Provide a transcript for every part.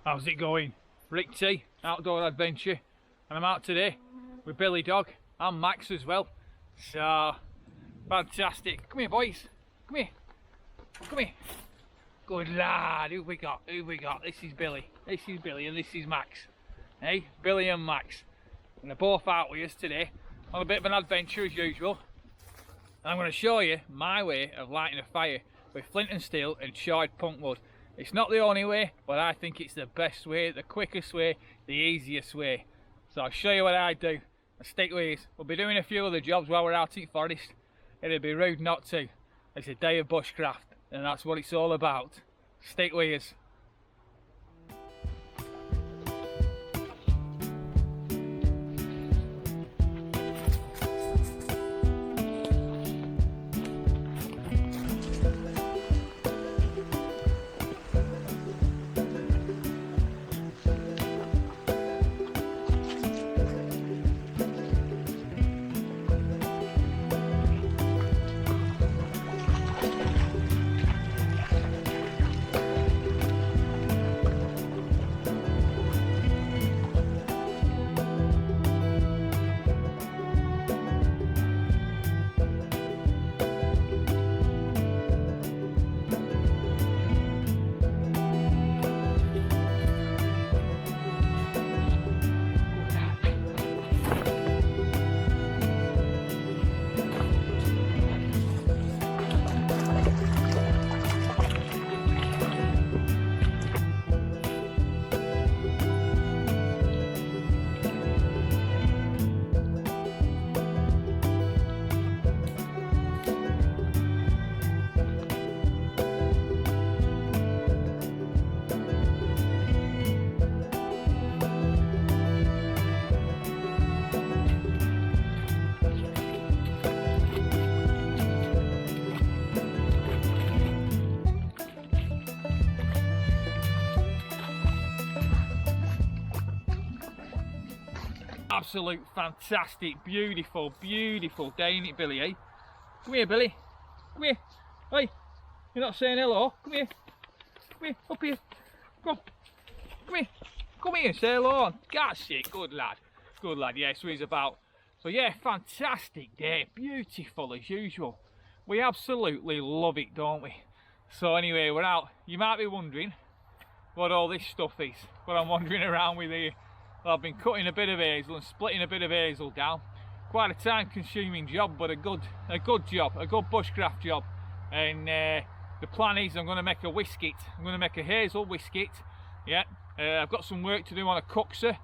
How's it going? Rick T, Outdoor Adventure, and I'm out today with Billy Dog and Max as well. So fantastic. Come here, boys. Come here. Come here. Good lad. Who we got? Who we got? This is Billy. This is Billy and this is Max. Hey, Billy and Max. And they're both out with us today on a bit of an adventure as usual. And I'm going to show you my way of lighting a fire with flint and steel and charred punk wood. It's not the only way, but I think it's the best way, the quickest way, the easiest way. So I'll show you what I do. And stick with us. We'll be doing a few other jobs while we're out in forest. It'd be rude not to. It's a day of bushcraft, and that's what it's all about. Stick with us. Absolute fantastic, beautiful, beautiful day, ain't it, Billy, eh? Come here, Billy. Come here. Hey, you're not saying hello. Come here. Come here, up here. Come on. Come here. Come here and say hello. That's it, good lad. Good lad, yeah, so he's about. So yeah, fantastic day, beautiful as usual. We absolutely love it, don't we? So anyway, we're out. You might be wondering what all this stuff is, what I'm wandering around with here. I've been cutting a bit of hazel and splitting a bit of hazel down. Quite a time-consuming job, but a good job, a good bushcraft job. And the plan is I'm going to make a whisket. I'm going to make a hazel whisket. Yeah, I've got some work to do on a cookser.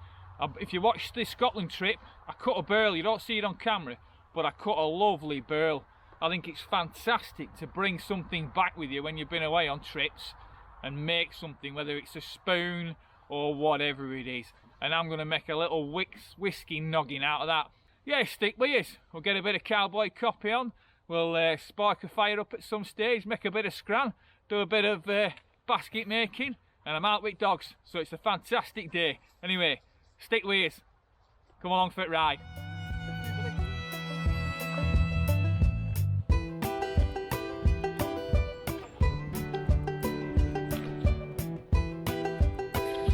If you watch the Scotland trip, I cut a burl. You don't see it on camera, but I cut a lovely burl. I think it's fantastic to bring something back with you when you've been away on trips and make something, whether it's a spoon or whatever it is. And I'm going to make a little whiskey noggin out of that. Yeah, stick with us. We'll get a bit of Cowboy copy on. We'll spark a fire up at some stage, make a bit of scran, do a bit of basket making, and I'm out with dogs. So it's a fantastic day. Anyway, stick with us. Come along for a ride.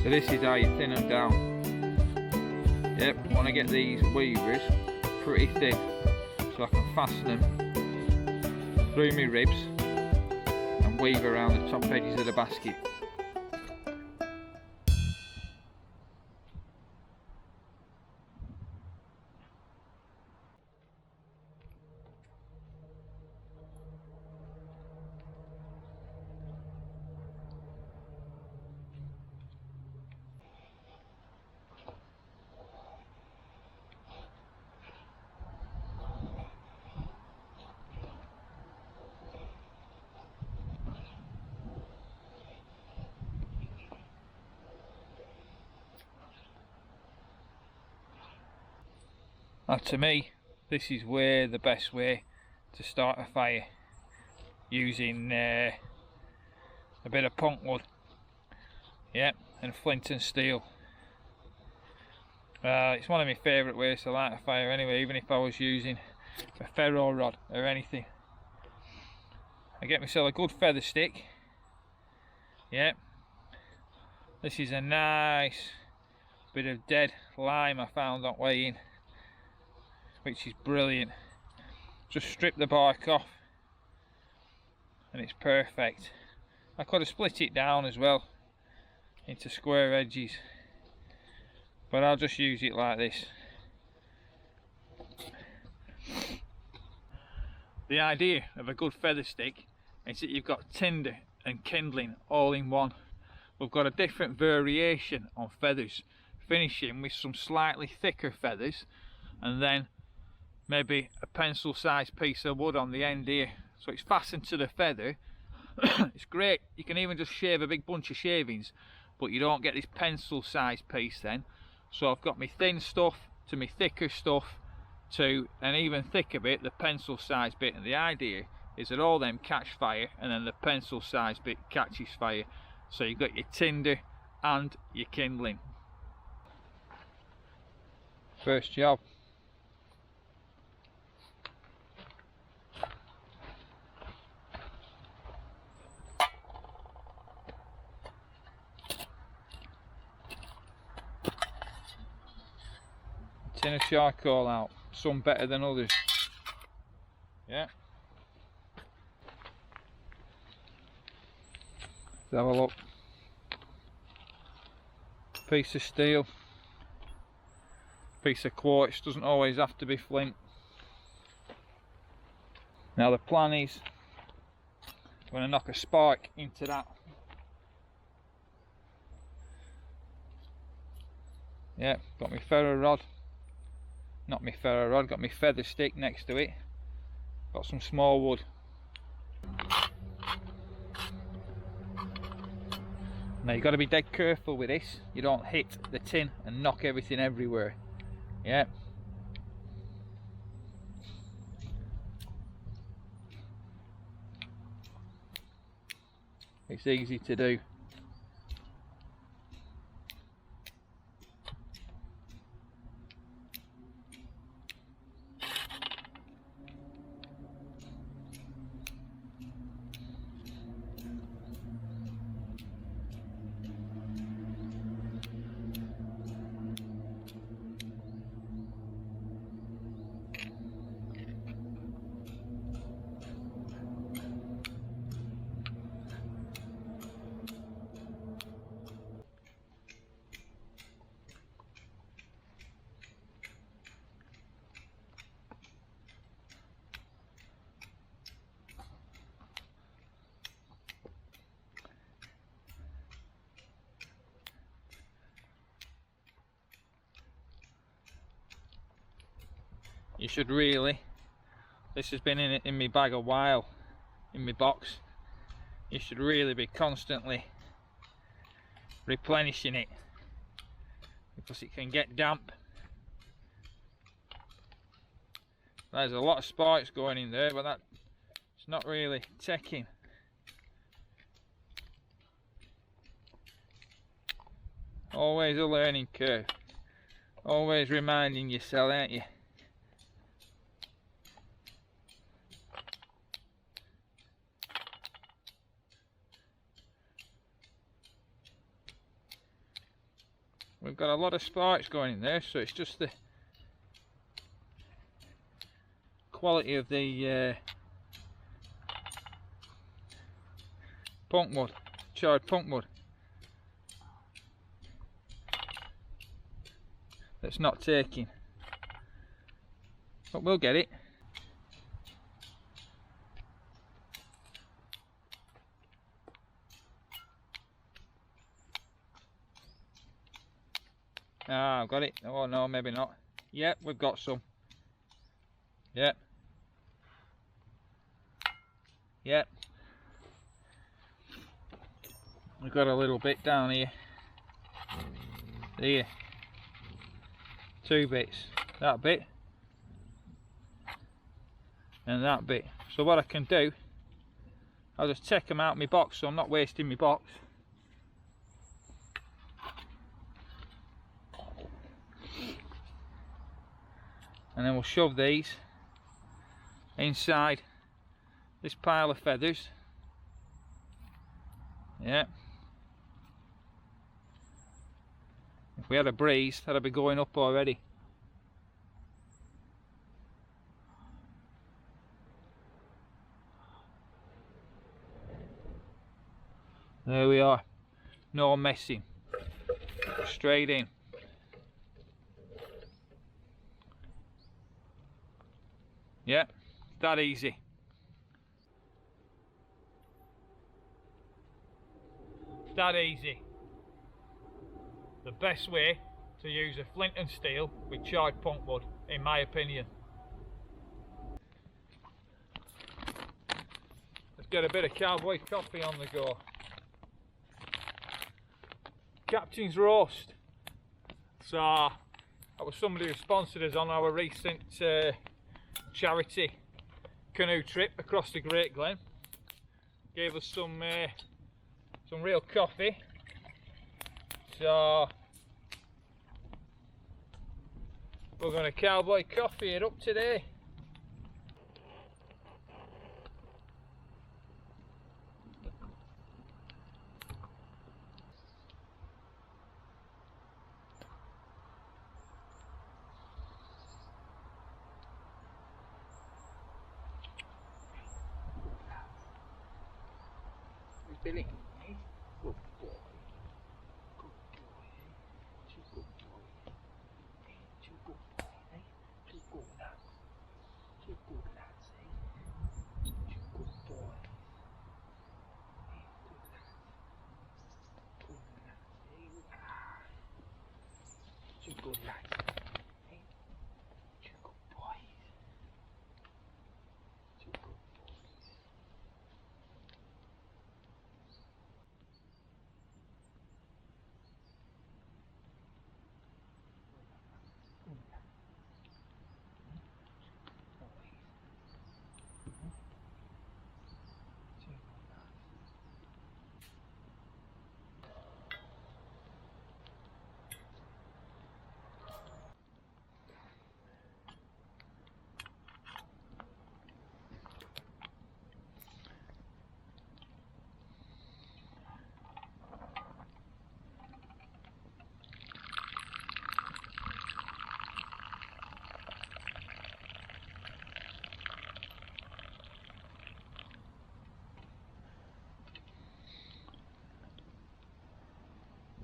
So this is how you thin them down. Yep, want to get these weavers pretty thin so I can fasten them through my ribs and weave around the top edges of the basket. Now to me, this is the best way to start a fire, using a bit of punk wood, yeah, and flint and steel. It's one of my favourite ways to light a fire anyway, even if I was using a ferro rod or anything. I get myself a good feather stick, yeah, This is a nice bit of dead lime I found on way in, which is brilliant. Just strip the bark off and it's perfect. I could have split it down as well into square edges, but I'll just use it like this. The idea of a good feather stick is that you've got tinder and kindling all in one. We've got a different variation on feathers, finishing with some slightly thicker feathers and then maybe a pencil sized piece of wood on the end here, so it's fastened to the feather. It's great. You can even just shave a big bunch of shavings, but you don't get this pencil sized piece then. So I've got my thin stuff to my thicker stuff to an even thicker bit, the pencil sized bit, and the idea is that all them catch fire and then the pencil sized bit catches fire. So you've got your tinder and your kindling. First job. Tin of charcoal out, some better than others. Yeah. Let's have a look. Piece of steel, piece of quartz, doesn't always have to be flint. Now the plan is I'm going to knock a spark into that. Yeah, got my ferro rod. Not my ferro rod, got my feather stick next to it. Got some small wood. Now you've got to be dead careful with this. You don't hit the tin and knock everything everywhere. Yeah. It's easy to do. You should really, this has been in my bag a while, in my box, you should really be constantly replenishing it, because it can get damp. There's a lot of sparks going in there, but that's not really taking. Always a learning curve, always reminding yourself, aren't you? We've got a lot of sparks going in there, so it's just the quality of the punk wood, charred punk wood, that's not taking. But we'll get it. Ah, I've got it. Oh no, maybe not. Yep, we've got some. Yep. Yep. We've got a little bit down here. Here. 2 bits. That bit. And that bit. So what I can do, I'll just take them out of my box so I'm not wasting my box. And then we'll shove these inside this pile of feathers. Yeah. If we had a breeze, that'd be going up already. There we are. No messing. Straight in. Yeah, that easy. That easy. The best way to use a flint and steel with charred punkwood, in my opinion. Let's get a bit of Cowboy coffee on the go. Captain's Roast. So that was somebody who sponsored us on our recent charity canoe trip across the Great Glen. Gave us some real coffee. So we're going to Cowboy coffee it up today. Billy. Good boy. Good boy, eh? Too good boy. Too good boy, eh? Too good lads. Too good lads, eh? Too good boy. Eh? Good lads. Good lads, eh? Ah. Too good lads. Eh? Too good boys. Too good boys.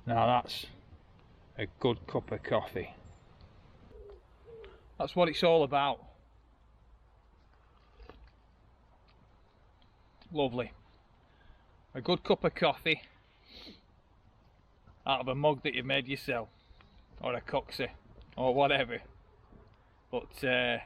Now that's a good cup of coffee. That's what it's all about. Lovely. A good cup of coffee out of a mug that you've made yourself, or a coxie, or whatever. But yeah.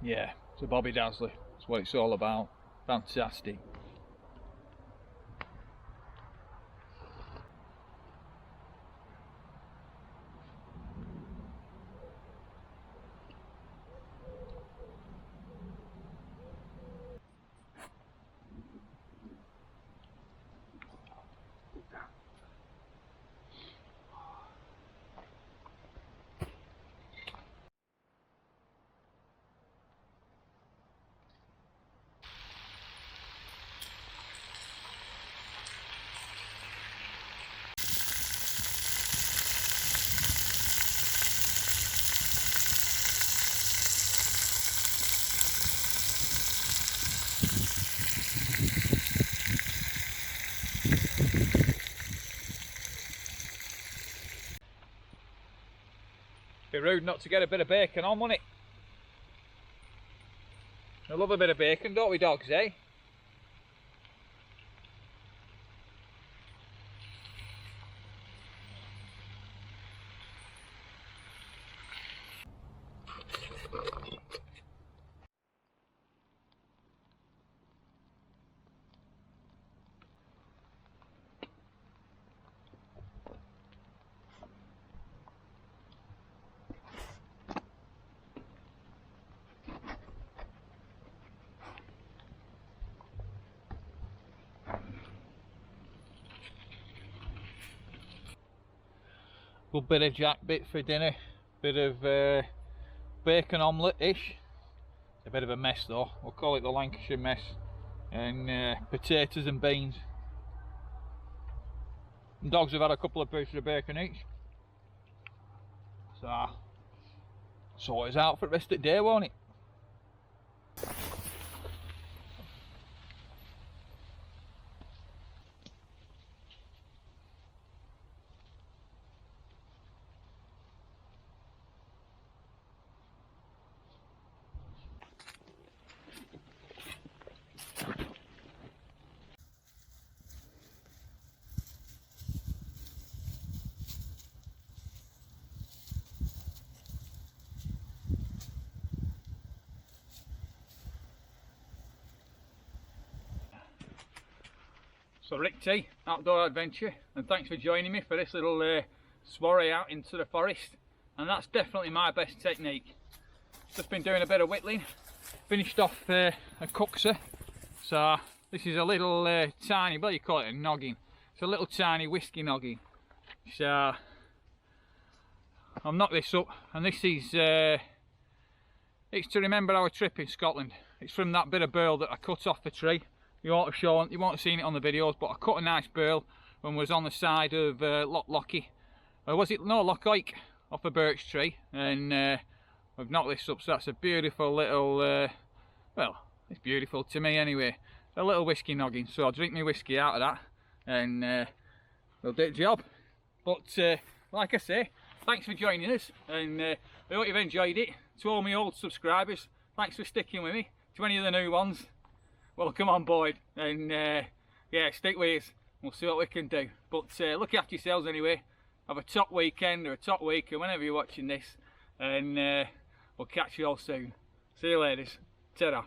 Yeah, it's a Bobby Dazzler. That's what it's all about. Fantastic. Be rude not to get a bit of bacon on, wouldn't it? I love a bit of bacon, don't we, dogs, eh? Good bit of jack bit for dinner, bit of bacon omelette-ish. It's a bit of a mess though, we'll call it the Lancashire mess. and potatoes and beans. And dogs have had a couple of pieces of bacon each. So, sort us out for the rest of the day, won't it? So Rick T, Outdoor Adventure, and thanks for joining me for this little soiree out into the forest. And that's definitely my best technique. Just been doing a bit of whittling, finished off a cookser. So this is a little tiny, what do you call it, a noggin. It's a little tiny whiskey noggin. So I'll knock this up, and this is it's to remember our trip in Scotland. It's from that bit of burl that I cut off the tree. You won't have seen it on the videos, but I cut a nice burl when I was on the side of Loch Lochy. Or was it? No, Loch Oik, off a birch tree. And we've knocked this up, so that's a beautiful little, well, it's beautiful to me anyway. A little whiskey noggin, so I'll drink my whiskey out of that, and we'll do the job. But like I say, thanks for joining us, and I hope you've enjoyed it. To all my old subscribers, thanks for sticking with me. To any of the new ones, well, come on board, and yeah, stick with us. We'll see what we can do. But look after yourselves anyway. Have a top weekend or a top week, or whenever you're watching this, and we'll catch you all soon. See you ladies. Ta-ra.